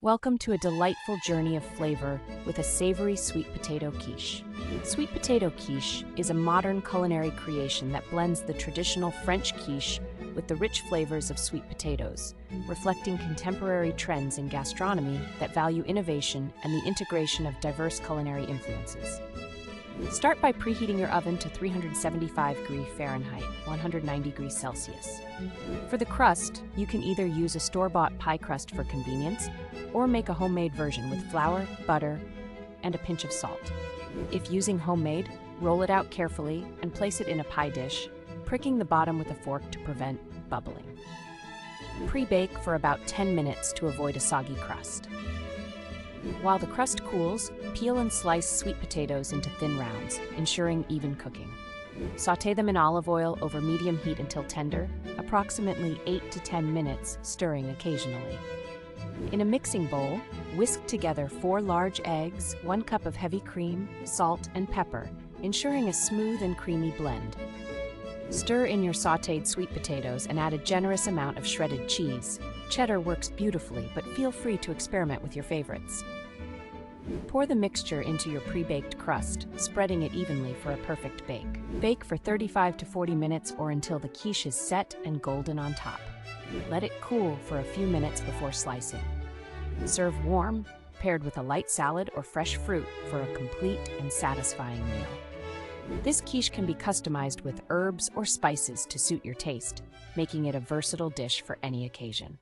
Welcome to a delightful journey of flavor with a savory sweet potato quiche. Sweet potato quiche is a modern culinary creation that blends the traditional French quiche with the rich flavors of sweet potatoes, reflecting contemporary trends in gastronomy that value innovation and the integration of diverse culinary influences. Start by preheating your oven to 375 Fahrenheit, 190 Celsius. For the crust, you can either use a store-bought pie crust for convenience or make a homemade version with flour, butter, and a pinch of salt. If using homemade, roll it out carefully and place it in a pie dish, pricking the bottom with a fork to prevent bubbling. Pre-bake for about 10 minutes to avoid a soggy crust. While the crust cools, peel and slice sweet potatoes into thin rounds, ensuring even cooking. Sauté them in olive oil over medium heat until tender, approximately 8 to 10 minutes, stirring occasionally. In a mixing bowl, whisk together 4 large eggs, 1 cup of heavy cream, salt, and pepper, ensuring a smooth and creamy blend. Stir in your sautéed sweet potatoes and add a generous amount of shredded cheese. Cheddar works beautifully, but feel free to experiment with your favorites. Pour the mixture into your pre-baked crust, spreading it evenly for a perfect bake. Bake for 35 to 40 minutes or until the quiche is set and golden on top. Let it cool for a few minutes before slicing. Serve warm, paired with a light salad or fresh fruit for a complete and satisfying meal. This quiche can be customized with herbs or spices to suit your taste, making it a versatile dish for any occasion.